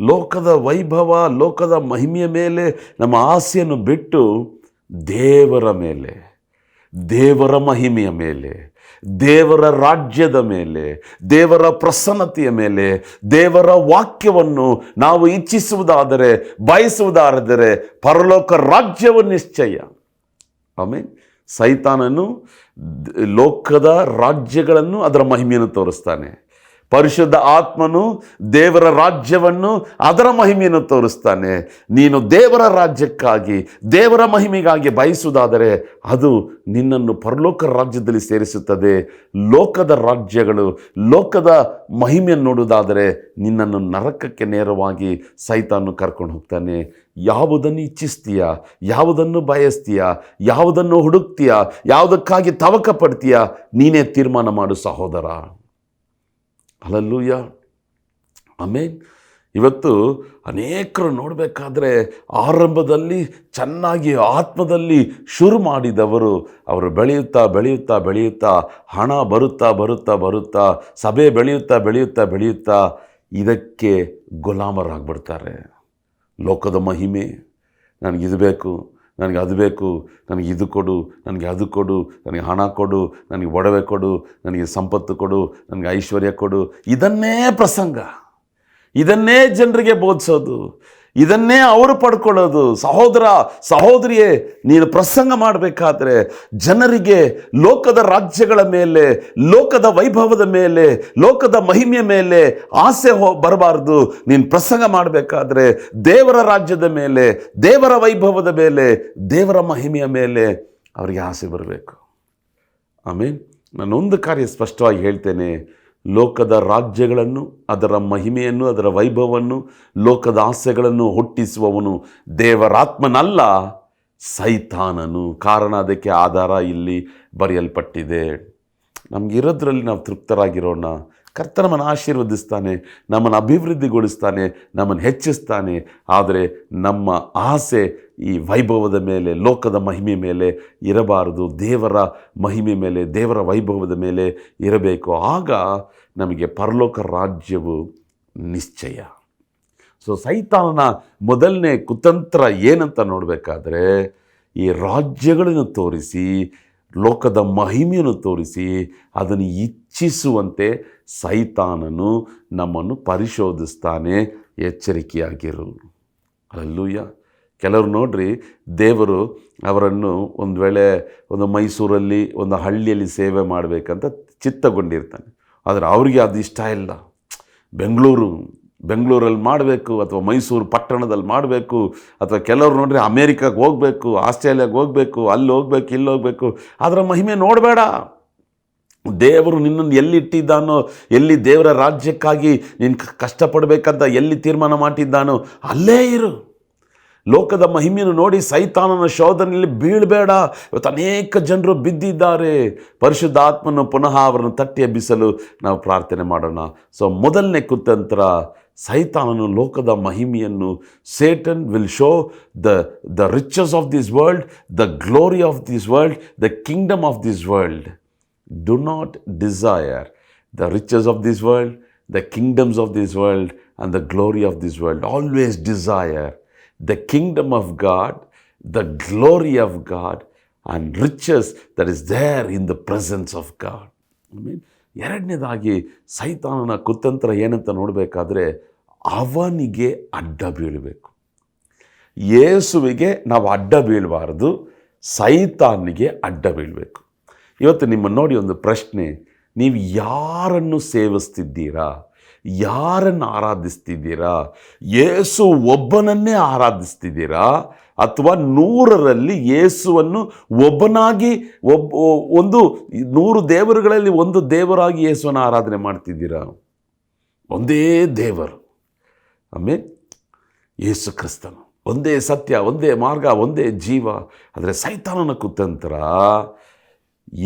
ಲೋಕದ ವೈಭವ, ಲೋಕದ ಮಹಿಮೆಯ ಮೇಲೆ ನಮ್ಮ ಆಸೆಯನ್ನು ಬಿಟ್ಟು ದೇವರ ಮೇಲೆ, ದೇವರ ಮಹಿಮೆಯ ಮೇಲೆ, ದೇವರ ರಾಜ್ಯದ ಮೇಲೆ, ದೇವರ ಪ್ರಸನ್ನತೆಯ ಮೇಲೆ, ದೇವರ ವಾಕ್ಯವನ್ನು ನಾವು ಇಚ್ಛಿಸುವುದಾದರೆ, ಬಯಸುವುದಾದರೆ ಪರಲೋಕ ರಾಜ್ಯವು ನಿಶ್ಚಯ. ಆಮೇಲೆ ಸೈತಾನನು ಲೋಕದ ರಾಜ್ಯಗಳನ್ನು, ಅದರ ಮಹಿಮೆಯನ್ನು ತೋರಿಸ್ತಾನೆ. ಪರಿಶುದ್ಧ ಆತ್ಮನು ದೇವರ ರಾಜ್ಯವನ್ನು, ಅದರ ಮಹಿಮೆಯನ್ನು ತೋರಿಸ್ತಾನೆ. ನೀನು ದೇವರ ರಾಜ್ಯಕ್ಕಾಗಿ, ದೇವರ ಮಹಿಮೆಗಾಗಿ ಬಯಸುವುದಾದರೆ ಅದು ನಿನ್ನನ್ನು ಪರಲೋಕ ರಾಜ್ಯದಲ್ಲಿ ಸೇರಿಸುತ್ತದೆ. ಲೋಕದ ರಾಜ್ಯಗಳು, ಲೋಕದ ಮಹಿಮೆಯನ್ನು ನೋಡುವುದಾದರೆ ನಿನ್ನನ್ನು ನರಕಕ್ಕೆ ನೇರವಾಗಿ ಸೈತಾನು ಕರ್ಕೊಂಡು ಹೋಗ್ತಾನೆ. ಯಾವುದನ್ನು ಇಚ್ಛಿಸ್ತೀಯಾ, ಯಾವುದನ್ನು ಬಯಸ್ತೀಯಾ, ಯಾವುದನ್ನು ಹುಡುಕ್ತೀಯಾ, ಯಾವುದಕ್ಕಾಗಿ ತವಕ ಪಡ್ತೀಯಾ, ನೀನೇ ತೀರ್ಮಾನ ಮಾಡು ಸಹೋದರ. Hallelujah, amen. ಇವತ್ತು ಅನೇಕರು ನೋಡಬೇಕಾದ್ರೆ ಆರಂಭದಲ್ಲಿ ಚೆನ್ನಾಗಿ ಆತ್ಮದಲ್ಲಿ ಶುರು ಮಾಡಿದವರು, ಅವರು ಬೆಳೆಯುತ್ತಾ ಬೆಳೆಯುತ್ತಾ ಬೆಳೆಯುತ್ತಾ, ಹಣ ಬರುತ್ತಾ ಬರುತ್ತಾ ಬರುತ್ತಾ, ಸಭೆ ಬೆಳೆಯುತ್ತಾ ಬೆಳೆಯುತ್ತಾ ಬೆಳೆಯುತ್ತಾ ಇದಕ್ಕೆ ಗುಲಾಮರಾಗ್ಬಿಡ್ತಾರೆ. ಲೋಕದ ಮಹಿಮೆ, ನನಗಿದು ಬೇಕು, ನನಗೆ ಅದು ಬೇಕು, ನನಗೆ ಇದು ಕೊಡು, ನನಗೆ ಅದು ಕೊಡು, ನನಗೆ ಹಣ ಕೊಡು, ನನಗೆ ಒಡವೆ ಕೊಡು, ನನಗೆ ಸಂಪತ್ತು ಕೊಡು, ನನಗೆ ಐಶ್ವರ್ಯ ಕೊಡು. ಇದನ್ನೇ ಪ್ರಸಂಗ, ಇದನ್ನೇ ಜನರಿಗೆ ಬೋಧಿಸೋದು, ಇದನ್ನೇ ಅವರು ಪಡ್ಕೊಳ್ಳೋದು. ಸಹೋದರ ಸಹೋದರಿಯೇ, ನೀನು ಪ್ರಸಂಗ ಮಾಡಬೇಕಾದ್ರೆ ಜನರಿಗೆ ಲೋಕದ ರಾಜ್ಯಗಳ ಮೇಲೆ, ಲೋಕದ ವೈಭವದ ಮೇಲೆ, ಲೋಕದ ಮಹಿಮೆಯ ಮೇಲೆ ಆಸೆ ಬರಬಾರ್ದು. ನೀನು ಪ್ರಸಂಗ ಮಾಡಬೇಕಾದ್ರೆ ದೇವರ ರಾಜ್ಯದ ಮೇಲೆ, ದೇವರ ವೈಭವದ ಮೇಲೆ, ದೇವರ ಮಹಿಮೆಯ ಮೇಲೆ ಅವರಿಗೆ ಆಸೆ ಬರಬೇಕು. ಆಮೇಲೆ ನಾನೊಂದು ಕಾರ್ಯ ಸ್ಪಷ್ಟವಾಗಿ ಹೇಳ್ತೇನೆ. ಲೋಕದ ರಾಜ್ಯಗಳನ್ನು, ಅದರ ಮಹಿಮೆಯನ್ನು, ಅದರ ವೈಭವವನ್ನು, ಲೋಕದ ಆಸೆಗಳನ್ನು ಹುಟ್ಟಿಸುವವನು ದೇವರಾತ್ಮನಲ್ಲ, ಸೈತಾನನು. ಕಾರಣ ಅದಕ್ಕೆ ಆಧಾರ ಇಲ್ಲಿ ಬರೆಯಲ್ಪಟ್ಟಿದೆ. ನಮಗಿರೋದ್ರಲ್ಲಿ ನಾವು ತೃಪ್ತರಾಗಿರೋಣ. ಕರ್ತನ ನಮ್ಮನ್ನು ಆಶೀರ್ವದಿಸ್ತಾನೆ, ನಮ್ಮನ್ನು ಅಭಿವೃದ್ಧಿಗೊಳಿಸ್ತಾನೆ, ನಮ್ಮನ್ನು ಹೆಚ್ಚಿಸ್ತಾನೆ. ಆದರೆ ನಮ್ಮ ಆಸೆ ಈ ವೈಭವದ ಮೇಲೆ, ಲೋಕದ ಮಹಿಮೆ ಮೇಲೆ ಇರಬಾರದು. ದೇವರ ಮಹಿಮೆ ಮೇಲೆ, ದೇವರ ವೈಭವದ ಮೇಲೆ ಇರಬೇಕು. ಆಗ ನಮಗೆ ಪರಲೋಕ ರಾಜ್ಯವು ನಿಶ್ಚಯ. ಸೊ ಸೈತಾನನ ಮೊದಲನೇ ಕುತಂತ್ರ ಏನಂತ ನೋಡಬೇಕಾದ್ರೆ, ಈ ರಾಜ್ಯಗಳನ್ನು ತೋರಿಸಿ, ಲೋಕದ ಮಹಿಮೆಯನ್ನು ತೋರಿಸಿ, ಅದನ್ನು ಇಚ್ಛಿಸುವಂತೆ ಸೈತಾನನು ನಮ್ಮನ್ನು ಪರಿಶೋಧಿಸ್ತಾನೆ. ಎಚ್ಚರಿಕೆಯಾಗಿರು. ಹಲ್ಲೆಲೂಯಾ. ಕೆಲವರು ನೋಡ್ರಿ, ದೇವರು ಅವರನ್ನು ಒಂದು ವೇಳೆ ಒಂದು ಮೈಸೂರಲ್ಲಿ ಒಂದು ಹಳ್ಳಿಯಲ್ಲಿ ಸೇವೆ ಮಾಡಬೇಕಂತ ಚಿತ್ತಗೊಂಡಿರ್ತಾನೆ. ಆದರೆ ಅವರಿಗೆ ಅದು ಇಷ್ಟ ಇಲ್ಲ. ಬೆಂಗಳೂರಲ್ಲಿ ಮಾಡಬೇಕು, ಅಥವಾ ಮೈಸೂರು ಪಟ್ಟಣದಲ್ಲಿ ಮಾಡಬೇಕು, ಅಥವಾ ಕೆಲವರು ನೋಡ್ರಿ ಅಮೇರಿಕಾಗೆ ಹೋಗಬೇಕು, ಆಸ್ಟ್ರೇಲಿಯಾಗೆ ಹೋಗಬೇಕು, ಅಲ್ಲಿ ಹೋಗ್ಬೇಕು, ಇಲ್ಲಿ ಹೋಗಬೇಕು. ಅದರ ಮಹಿಮೆ ನೋಡಬೇಡ. ದೇವರು ನಿನ್ನನ್ನು ಎಲ್ಲಿಟ್ಟಿದ್ದಾನೋ, ಎಲ್ಲಿ ದೇವರ ರಾಜ್ಯಕ್ಕಾಗಿ ನೀನು ಕಷ್ಟಪಡಬೇಕಂತ ಎಲ್ಲಿ ತೀರ್ಮಾನ ಮಾಡಿದ್ದಾನೋ ಅಲ್ಲೇ ಇರು. ಲೋಕದ ಮಹಿಮೆಯನ್ನು ನೋಡಿ ಸೈತಾನನ ಶೋಧನೆಯಲ್ಲಿ ಬೀಳಬೇಡ. ಇವತ್ತು ಅನೇಕ ಜನರು ಬಿದ್ದಿದ್ದಾರೆ. ಪರಿಶುದ್ಧ ಆತ್ಮನು ಪುನಃ ಅವರನ್ನು ತಟ್ಟಿ ಎಬ್ಬಿಸಲು ನಾವು ಪ್ರಾರ್ಥನೆ ಮಾಡೋಣ. ಸೊ ಮೊದಲನೇ ಕುತಂತ್ರ, ಸೈತಾನನು ಲೋಕದ ಮಹಿಮೆಯನ್ನು, Satan will show the riches of this world, the glory of this world, the Kingdom of this world. Do not desire the riches of this world, the kingdoms of this world, and the glory of this world. Always desire the kingdom of God, the glory of God, and riches that is there in the presence of God. ಎರಡನೇದಾಗಿ ಸೈತಾನನ ಕುತಂತ್ರ ಏನಂತ ನೋಡಬೇಕಾದ್ರೆ, ಅವನಿಗೆ ಅಡ್ಡ ಬೀಳಬೇಕು. ಯೇಸುವಿಗೆ ನಾವು ಅಡ್ಡ ಬೀಳಬಾರ್ದು, ಸೈತಾನಿಗೆ ಅಡ್ಡ ಬೀಳಬೇಕು. ಇವತ್ತು ನಿಮ್ಮನ್ನು ನೋಡಿ ಒಂದು ಪ್ರಶ್ನೆ, ನೀವು ಯಾರನ್ನು ಸೇವಿಸ್ತಿದ್ದೀರಾ? ಯಾರನ್ನು ಆರಾಧಿಸ್ತಿದ್ದೀರಾ? ಯೇಸು ಒಬ್ಬನನ್ನೇ ಆರಾಧಿಸ್ತಿದ್ದೀರಾ, ಅಥವಾ 100ರಲ್ಲಿ ಯೇಸುವನ್ನು ಒಬ್ಬನಾಗಿ ಒಂದು 100 ದೇವರುಗಳಲ್ಲಿ ಒಂದು ದೇವರಾಗಿ ಯೇಸುವನ್ನು ಆರಾಧನೆ ಮಾಡ್ತಿದ್ದೀರಾ? ಒಂದೇ ದೇವರು, ಆಮೇಲೆ ಯೇಸು ಕ್ರಿಸ್ತನು ಒಂದೇ ಸತ್ಯ, ಒಂದೇ ಮಾರ್ಗ, ಒಂದೇ ಜೀವ. ಆದರೆ ಸೈತಾನನ ಕುತಂತ್ರ,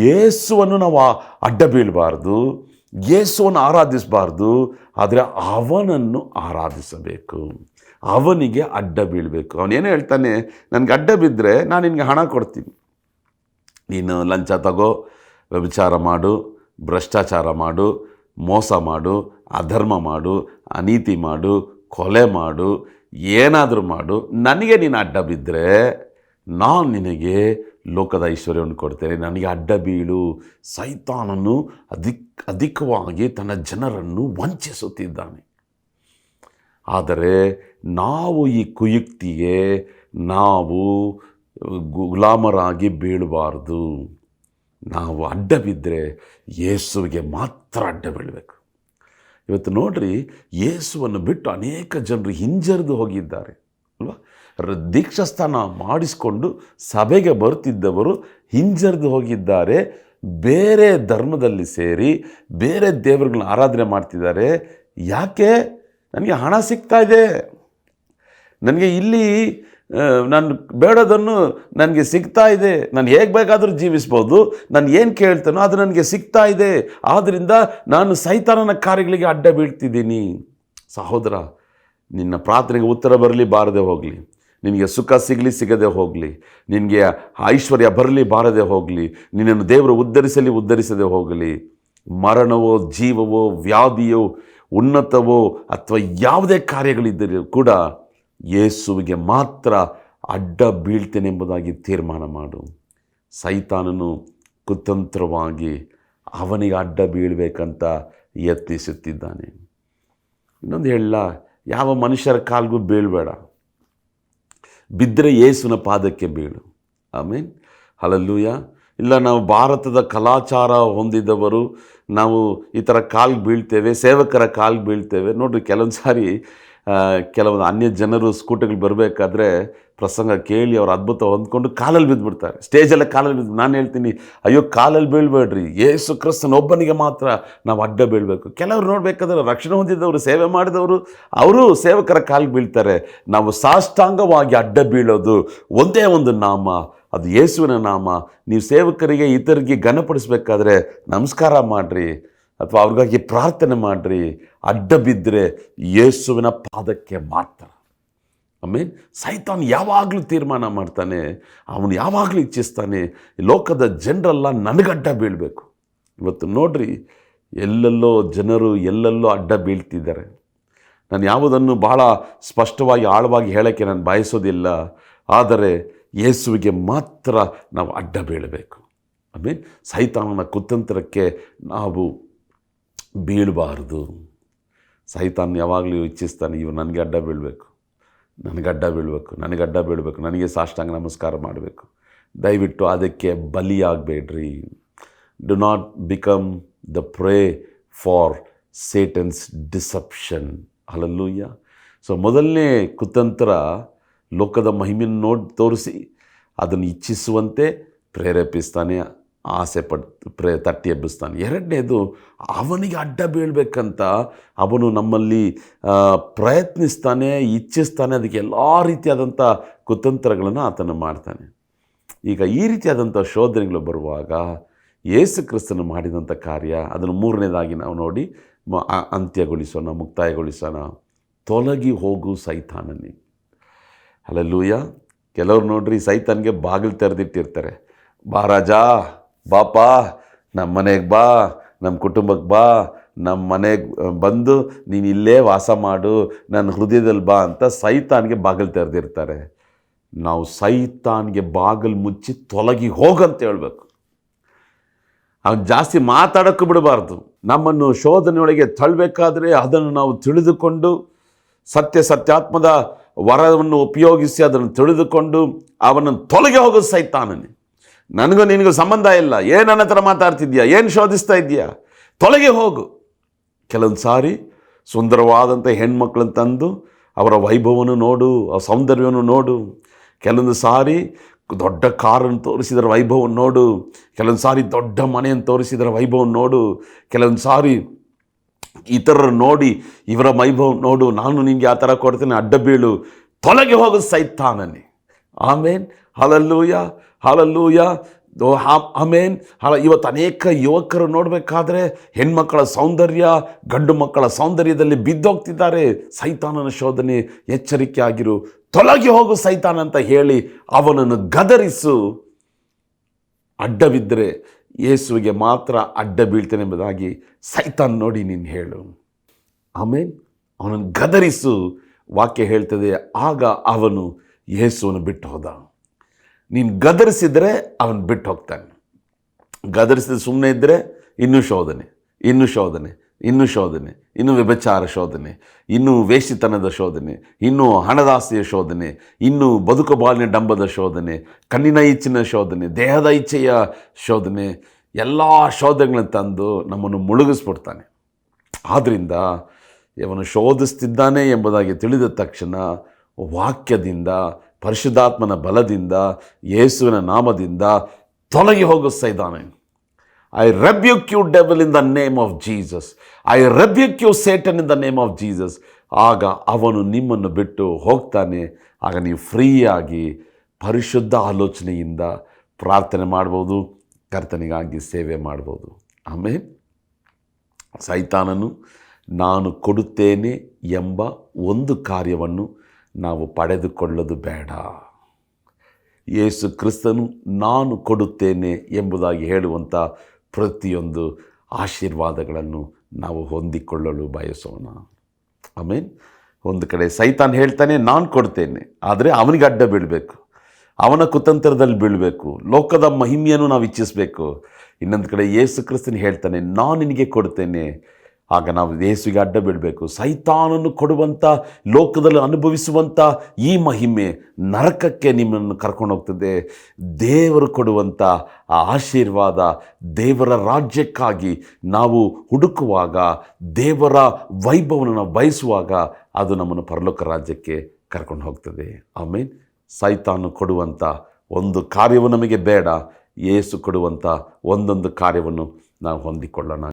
ಯೇಸುವನ್ನು ನಾವು ಅಡ್ಡ ಬೀಳಬಾರ್ದು, ಯೇಸುವನ್ನು ಆರಾಧಿಸಬಾರ್ದು, ಆದರೆ ಅವನನ್ನು ಆರಾಧಿಸಬೇಕು, ಅವನಿಗೆ ಅಡ್ಡ ಬೀಳಬೇಕು. ಅವನೇನು ಹೇಳ್ತಾನೆ, ನನಗೆ ಅಡ್ಡ ಬಿದ್ದರೆ ನಾನು ನಿನಗೆ ಹಣ ಕೊಡ್ತೀನಿ, ನೀನು ಲಂಚ ತಗೋ, ವ್ಯಭಿಚಾರ ಮಾಡು, ಭ್ರಷ್ಟಾಚಾರ ಮಾಡು, ಮೋಸ ಮಾಡು, ಅಧರ್ಮ ಮಾಡು, ಅನೀತಿ ಮಾಡು, ಕೊಲೆ ಮಾಡು, ಏನಾದರೂ ಮಾಡು, ನನಗೆ ನೀನು ಅಡ್ಡ ಬಿದ್ದರೆ ನಾನು ನಿನಗೆ ಲೋಕದ ಐಶ್ವರ್ಯವನ್ನು ಕೊಡ್ತೇನೆ, ನನಗೆ ಅಡ್ಡ ಬೀಳು. ಸೈತಾನನು ಅಧಿಕವಾಗಿ ತನ್ನ ಜನರನ್ನು ವಂಚಿಸುತ್ತಿದ್ದಾನೆ. ಆದರೆ ನಾವು ಈ ಕುಯುಕ್ತಿಗೆ ನಾವು ಗುಲಾಮರಾಗಿ ಬೀಳಬಾರ್ದು. ನಾವು ಅಡ್ಡ ಬಿದ್ದರೆ ಯೇಸುವಿಗೆ ಮಾತ್ರ ಅಡ್ಡ ಬೀಳಬೇಕು. ಇವತ್ತು ನೋಡ್ರಿ, ಯೇಸುವನ್ನು ಬಿಟ್ಟು ಅನೇಕ ಜನರು ಹಿಂಜರಿದು ಹೋಗಿದ್ದಾರೆ ಅಲ್ವಾ? ದೀಕ್ಷಾಸ್ಥಾನ ಮಾಡಿಸಿಕೊಂಡು ಸಭೆಗೆ ಬರ್ತಿದ್ದವರು ಹಿಂಜರಿದು ಹೋಗಿದ್ದಾರೆ. ಬೇರೆ ಧರ್ಮದಲ್ಲಿ ಸೇರಿ ಬೇರೆ ದೇವರುಗಳನ್ನ ಆರಾಧನೆ ಮಾಡ್ತಿದ್ದಾರೆ. ಯಾಕೆ? ನನಗೆ ಹಣ ಸಿಗ್ತಾ ಇದೆ, ನನಗೆ ಇಲ್ಲಿ ನಾನು ಬೇಡೋದನ್ನು ನನಗೆ ಸಿಗ್ತಾ ಇದೆ, ನಾನು ಹೇಗೆ ಬೇಕಾದರೂ ಜೀವಿಸ್ಬೋದು, ನಾನು ಏನು ಕೇಳ್ತಾನೋ ಅದು ನನಗೆ ಸಿಗ್ತಾ ಇದೆ, ಆದ್ದರಿಂದ ನಾನು ಸೈತಾನನ ಕಾರ್ಯಗಳಿಗೆ ಅಡ್ಡ ಬೀಳ್ತಿದ್ದೀನಿ. ಸಹೋದರ, ನಿನ್ನ ಪ್ರಾರ್ಥನೆಗೆ ಉತ್ತರ ಬರಲಿ ಬಾರದೆ ಹೋಗಲಿ, ನಿನಗೆ ಸುಖ ಸಿಗಲಿ ಸಿಗದೆ ಹೋಗಲಿ, ನಿನಗೆ ಐಶ್ವರ್ಯ ಬರಲಿ ಬಾರದೆ ಹೋಗಲಿ, ನಿನ್ನನ್ನು ದೇವರು ಉದ್ಧರಿಸದೆ ಹೋಗಲಿ, ಮರಣವೋ ಜೀವವೋ ವ್ಯಾಧಿಯೋ ಉನ್ನತವೋ ಅಥವಾ ಯಾವುದೇ ಕಾರ್ಯಗಳಿದ್ದರೂ ಕೂಡ ಯೇಸುವಿಗೆ ಮಾತ್ರ ಅಡ್ಡ ಬೀಳ್ತೇನೆಂಬುದಾಗಿ ತೀರ್ಮಾನ ಮಾಡು. ಸೈತಾನನು ಕುತಂತ್ರವಾಗಿ ಅವನಿಗೆ ಅಡ್ಡ ಬೀಳಬೇಕಂತ ಯತ್ನಿಸುತ್ತಿದ್ದಾನೆ. ಇನ್ನೊಂದು ಹೇಳ, ಯಾವ ಮನುಷ್ಯರ ಕಾಲ್ಗೂ ಬೀಳಬೇಡ, ಬಿದ್ದರೆ ಯೇಸುವಿನ ಪಾದಕ್ಕೆ ಬೀಳು. ಆಮೇನ್, ಹಲ್ಲೆಲೂಯಾ. ಇಲ್ಲ, ನಾವು ಭಾರತದ ಕಲಾಚಾರ ಹೊಂದಿದವರು, ನಾವು ಈ ಥರ ಕಾಲು ಬೀಳ್ತೇವೆ, ಸೇವಕರ ಕಾಲು ಬೀಳ್ತೇವೆ. ನೋಡಿರಿ, ಕೆಲವೊಂದು ಸಾರಿ ಕೆಲವೊಂದು ಅನ್ಯ ಜನರು ಸ್ಕೂಟರ್ಗಳು ಬರಬೇಕಾದ್ರೆ ಪ್ರಸಂಗ ಕೇಳಿ ಅವ್ರು ಅದ್ಭುತ ಹೊಂದ್ಕೊಂಡು ಕಾಲಲ್ಲಿ ಬಿದ್ದುಬಿಡ್ತಾರೆ, ಸ್ಟೇಜಲ್ಲೇ ಕಾಲಲ್ಲಿ ಬಿದ್ದು. ನಾನು ಹೇಳ್ತೀನಿ, ಅಯ್ಯೋ, ಕಾಲಲ್ಲಿ ಬೀಳ್ಬೇಡ್ರಿ, ಯೇಸು ಕ್ರಿಸ್ತನೊಬ್ಬನಿಗೆ ಮಾತ್ರ ನಾವು ಅಡ್ಡ ಬೀಳಬೇಕು. ಕೆಲವರು ನೋಡಬೇಕಾದ್ರೆ ರಕ್ಷಣೆ ಹೊಂದಿದ್ದವರು, ಸೇವೆ ಮಾಡಿದವರು, ಅವರು ಸೇವಕರ ಕಾಲಿಗೆ ಬೀಳ್ತಾರೆ. ನಾವು ಸಾಷ್ಟಾಂಗವಾಗಿ ಅಡ್ಡ ಬೀಳೋದು ಒಂದೇ ಒಂದು ನಾಮ, ಅದು ಯೇಸುವಿನ ನಾಮ. ನೀವು ಸೇವಕರಿಗೆ ಇತರಿಗೆ ಘನಪಡಿಸ್ಬೇಕಾದ್ರೆ ನಮಸ್ಕಾರ ಮಾಡಿರಿ ಅಥವಾ ಅವ್ರಿಗಾಗಿ ಪ್ರಾರ್ಥನೆ ಮಾಡಿರಿ. ಅಡ್ಡ ಬಿದ್ದರೆ ಯೇಸುವಿನ ಪಾದಕ್ಕೆ ಮಾತ್ರ. ಆಮೇಲೆ ಸೈತಾನ್ ಯಾವಾಗಲೂ ತೀರ್ಮಾನ ಮಾಡ್ತಾನೆ, ಅವನು ಯಾವಾಗಲೂ ಇಚ್ಛಿಸ್ತಾನೆ, ಲೋಕದ ಜನರೆಲ್ಲ ನನಗಡ್ಡ ಬೀಳಬೇಕು. ಇವತ್ತು ನೋಡ್ರಿ, ಎಲ್ಲೆಲ್ಲೋ ಜನರು ಎಲ್ಲೆಲ್ಲೋ ಅಡ್ಡ ಬೀಳ್ತಿದ್ದಾರೆ. ನಾನು ಯಾವುದನ್ನು ಭಾಳ ಸ್ಪಷ್ಟವಾಗಿ ಆಳವಾಗಿ ಹೇಳೋಕ್ಕೆ ನಾನು ಬಯಸೋದಿಲ್ಲ, ಆದರೆ ಯೇಸುವಿಗೆ ಮಾತ್ರ ನಾವು ಅಡ್ಡ ಬೀಳಬೇಕು. ಆಮೇಲೆ ಸೈತಾನನ ಕುತಂತ್ರಕ್ಕೆ ನಾವು ಬೀಳಬಾರ್ದು. ಸೈತಾನ್ ಯಾವಾಗಲೂ ಇಚ್ಛಿಸ್ತಾನೆ, ಇವು ನನಗೆ ಅಡ್ಡ ಬೀಳಬೇಕು, ನನಗೆ ಸಾಷ್ಟಾಂಗ ನಮಸ್ಕಾರ ಮಾಡಬೇಕು. ದಯವಿಟ್ಟು ಅದಕ್ಕೆ ಬಲಿಯಾಗಬೇಡ್ರಿ. Do not become the prey for Satan's deception. Hallelujah. So ಮೊದಲನೇ ಕುತಂತ್ರ ಲೋಕದ ಮಹಿಮೆಯನ್ನು ತೋರಿಸಿ ಅದನ್ನು ಇಚ್ಛಿಸುವಂತೆ ಪ್ರೇರೇಪಿಸ್ತಾನೆ, ಆಸೆ ತಟ್ಟಿ ಎಬ್ಬಿಸ್ತಾನೆ. ಎರಡನೇದು, ಅವನಿಗೆ ಅಡ್ಡ ಬೀಳಬೇಕಂತ ಅವನು ನಮ್ಮಲ್ಲಿ ಪ್ರಯತ್ನಿಸ್ತಾನೆ, ಇಚ್ಛಿಸ್ತಾನೆ. ಅದಕ್ಕೆ ಎಲ್ಲ ರೀತಿಯಾದಂಥ ಕುತಂತ್ರಗಳನ್ನು ಆತನು ಮಾಡ್ತಾನೆ. ಈಗ ಈ ರೀತಿಯಾದಂಥ ಶೋಧನೆಗಳು ಬರುವಾಗ ಯೇಸು ಕ್ರಿಸ್ತನು ಮಾಡಿದಂಥ ಕಾರ್ಯ, ಅದನ್ನು ಮೂರನೇದಾಗಿ ನಾವು ನೋಡಿ ಮುಕ್ತಾಯಗೊಳಿಸೋಣ. ತೊಲಗಿ ಹೋಗು ಸೈತಾನನೇ. ಹಲ್ಲೆಲೂಯಾ. ಕೆಲವ್ರು ನೋಡ್ರಿ, ಸೈತಾನ್ಗೆ ಬಾಗಿಲು ತೆರೆದಿಟ್ಟಿರ್ತಾರೆ. ಬಾ ರಾಜ, ಬಾಪ, ನಮ್ಮ ಮನೆಗೆ ಬಾ, ನಮ್ಮ ಕುಟುಂಬಕ್ಕೆ ಬಾ, ನಮ್ಮ ಮನೆಗೆ ಬಂದು ನೀನು ಇಲ್ಲೇ ವಾಸ ಮಾಡು, ನನ್ನ ಹೃದಯದಲ್ಲಿ ಬಾ ಅಂತ ಸೈತಾನ್ಗೆ ಬಾಗಿಲು ತೆರೆದಿರ್ತಾರೆ. ನಾವು ಸೈತಾನ್ಗೆ ಬಾಗಿಲು ಮುಚ್ಚಿ ತೊಲಗಿ ಹೋಗಂತ ಹೇಳ್ಬೇಕು. ಅವ್ನು ಜಾಸ್ತಿ ಮಾತಾಡೋಕ್ಕೂ ಬಿಡಬಾರ್ದು. ನಮ್ಮನ್ನು ಶೋಧನೆಯೊಳಗೆ ತಳ್ಳಬೇಕಾದ್ರೆ ಅದನ್ನು ನಾವು ತಿಳಿದುಕೊಂಡು ಸತ್ಯಾತ್ಮದ ವರವನ್ನು ಉಪಯೋಗಿಸಿ ಅದನ್ನು ತಿಳಿದುಕೊಂಡು ಅವನನ್ನು ತೊಲಗಿ ಹೋಗೋದು ಸೈತಾನನೇ. ನನಗೂ ನಿನಗೂ ಸಂಬಂಧ ಇಲ್ಲ, ಏನು ನನ್ನ ಹತ್ರ ಮಾತಾಡ್ತಿದ್ಯಾ, ಏನು ಶೋಧಿಸ್ತಾ ಇದೆಯಾ, ತೊಲಗಿ ಹೋಗು. ಕೆಲವೊಂದು ಸಾರಿ ಸುಂದರವಾದಂಥ ಹೆಣ್ಮಕ್ಳನ್ನು ತಂದು ಅವರ ವೈಭವವನ್ನು ನೋಡು, ಆ ಸೌಂದರ್ಯವನ್ನು ನೋಡು. ಕೆಲವೊಂದು ಸಾರಿ ದೊಡ್ಡ ಕಾರನ್ನು ತೋರಿಸಿದರ ವೈಭವವನ್ನು ನೋಡು. ಕೆಲವೊಂದು ಸಾರಿ ದೊಡ್ಡ ಮನೆಯನ್ನು ತೋರಿಸಿದರ ವೈಭವವನ್ನು ನೋಡು. ಕೆಲವೊಂದು ಸಾರಿ ಇತರರು ನೋಡಿ ಇವರ ವೈಭವ ನೋಡು, ನಾನು ನಿನಗೆ ಆ ಥರ ಕೊಡ್ತೇನೆ, ಅಡ್ಡ ಬೀಳು, ತೊಲಗಿ ಹೋಗೋದು ಸೈತಾನನೇ. ಆಮೇನ್, ಹಲ್ಲೆಲೂಯಾ, ಹಲ್ಲೆಲೂಯಾ, ಆಮೇನ್. ಇವತ್ತು ಅನೇಕ ಯುವಕರು ನೋಡಬೇಕಾದ್ರೆ ಹೆಣ್ಮಕ್ಕಳ ಸೌಂದರ್ಯ, ಗಂಡು ಮಕ್ಕಳ ಸೌಂದರ್ಯದಲ್ಲಿ ಬಿದ್ದೋಗ್ತಿದ್ದಾರೆ. ಸೈತಾನನ ಶೋಧನೆ, ಎಚ್ಚರಿಕೆ ಆಗಿರು, ತೊಲಗಿ ಹೋಗು ಸೈತಾನ ಅಂತ ಹೇಳಿ ಅವನನ್ನು ಗದರಿಸು. ಅಡ್ಡವಿದ್ದರೆ ಯೇಸುವಿಗೆ ಮಾತ್ರ ಅಡ್ಡ ಬೀಳ್ತೇನೆ ಎಂಬುದಾಗಿ ಸೈತಾನ್ ನೋಡಿ ನೀನು ಹೇಳು. ಆಮೇಲೆ ಅವನನ್ನು ಗದರಿಸು. ವಾಕ್ಯ ಹೇಳ್ತದೆ, ಆಗ ಅವನು ಯೇಸುವನ್ನು ಬಿಟ್ಟು ಹೋದ. ನೀನು ಗದರಿಸಿದರೆ ಅವನು ಬಿಟ್ಟು ಹೋಗ್ತಾನೆ. ಗದರಿಸಿದ ಸುಮ್ಮನೆ ಇದ್ದರೆ ಇನ್ನೂ ಶೋಧನೆ, ಇನ್ನೂ ಶೋಧನೆ, ಇನ್ನೂ ಶೋಧನೆ, ಇನ್ನೂ ವ್ಯಭಿಚಾರ ಶೋಧನೆ, ಇನ್ನೂ ವೇಶ್ಯತನದ ಶೋಧನೆ, ಇನ್ನೂ ಹಣದಾಸೆಯ ಶೋಧನೆ, ಇನ್ನೂ ಬದುಕುಬಾಲಿನ ಡಂಬದ ಶೋಧನೆ, ಕಣ್ಣಿನ ಇಚ್ಛಿನ ಶೋಧನೆ, ದೇಹದ ಇಚ್ಛೆಯ ಶೋಧನೆ, ಎಲ್ಲ ಶೋಧನೆಗಳನ್ನು ತಂದು ನಮ್ಮನ್ನು ಮುಳುಗಿಸ್ಬಿಡ್ತಾನೆ. ಆದ್ದರಿಂದ ಇವನು ಶೋಧಿಸ್ತಿದ್ದಾನೆ ಎಂಬುದಾಗಿ ತಿಳಿದ ತಕ್ಷಣ ವಾಕ್ಯದಿಂದ, ಪರಿಶುದ್ಧಾತ್ಮನ ಬಲದಿಂದ, ಯೇಸುವಿನ ನಾಮದಿಂದ ತೊಲಗಿ ಹೋಗಿಸ್ತಾ ಇದ್ದಾನೆ. I rebuke you devil in the name of Jesus. I rebuke you Satan in the name of Jesus. ಆಗ ಅವನು ನಿಮ್ಮನ್ನು ಬಿಟ್ಟು ಹೋಗ್ತಾನೆ. ಆಗ ನೀವು ಫ್ರೀಯಾಗಿ ಪರಿಶುದ್ಧ ಆಲೋಚನೆಯಿಂದ ಪ್ರಾರ್ಥನೆ ಮಾಡ್ಬೋದು, ಕರ್ತನಿಗಾಗಿ ಸೇವೆ ಮಾಡ್ಬೋದು. ಆಮೇಲೆ ಸೈತಾನನು ನಾನು ಕೊಡುತ್ತೇನೆ ಎಂಬ ಒಂದು ಕಾರ್ಯವನ್ನು ನಾವು ಪಡೆದುಕೊಳ್ಳೋದು ಬೇಡ. ಯೇಸು ಕ್ರಿಸ್ತನು ನಾನು ಕೊಡುತ್ತೇನೆ ಎಂಬುದಾಗಿ ಹೇಳುವಂಥ ಪ್ರತಿಯೊಂದು ಆಶೀರ್ವಾದಗಳನ್ನು ನಾವು ಹೊಂದಿಕೊಳ್ಳಲು ಬಯಸೋಣ. ಆಮೇಲೆ ಒಂದು ಕಡೆ ಸೈತಾನ್ ಹೇಳ್ತಾನೆ ನಾನು ಕೊಡ್ತೇನೆ, ಆದರೆ ಅವನಿಗೆ ಅಡ್ಡ ಬೀಳಬೇಕು, ಅವನ ಕುತಂತ್ರದಲ್ಲಿ ಬೀಳಬೇಕು, ಲೋಕದ ಮಹಿಮೆಯನ್ನು ನಾವು ಇಚ್ಛಿಸಬೇಕು. ಇನ್ನೊಂದು ಕಡೆ ಯೇಸು ಕ್ರಿಸ್ತನು ಹೇಳ್ತಾನೆ ನಾನು ನಿನಗೆ ಕೊಡ್ತೇನೆ, ಆಗ ನಾವು ಯೇಸುವಿಗೆ ಅಡ್ಡ ಬೀಳಬೇಕು. ಸೈತಾನನ್ನು ಕೊಡುವಂಥ, ಲೋಕದಲ್ಲಿ ಅನುಭವಿಸುವಂಥ ಈ ಮಹಿಮೆ ನರಕಕ್ಕೆ ನಿಮ್ಮನ್ನು ಕರ್ಕೊಂಡು ಹೋಗ್ತದೆ. ದೇವರು ಕೊಡುವಂಥ ಆ ಆಶೀರ್ವಾದ, ದೇವರ ರಾಜ್ಯಕ್ಕಾಗಿ ನಾವು ಹುಡುಕುವಾಗ, ದೇವರ ವೈಭವವನ್ನು ನಾವು ಬಯಸುವಾಗ ಅದು ನಮ್ಮನ್ನು ಪರಲೋಕ ರಾಜ್ಯಕ್ಕೆ ಕರ್ಕೊಂಡು ಹೋಗ್ತದೆ. ಆಮೇಲೆ ಸೈತಾನು ಕೊಡುವಂಥ ಒಂದು ಕಾರ್ಯವು ನಮಗೆ ಬೇಡ, ಯೇಸು ಕೊಡುವಂಥ ಒಂದೊಂದು ಕಾರ್ಯವನ್ನು ನಾವು ಹೊಂದಿಕೊಳ್ಳೋಣ.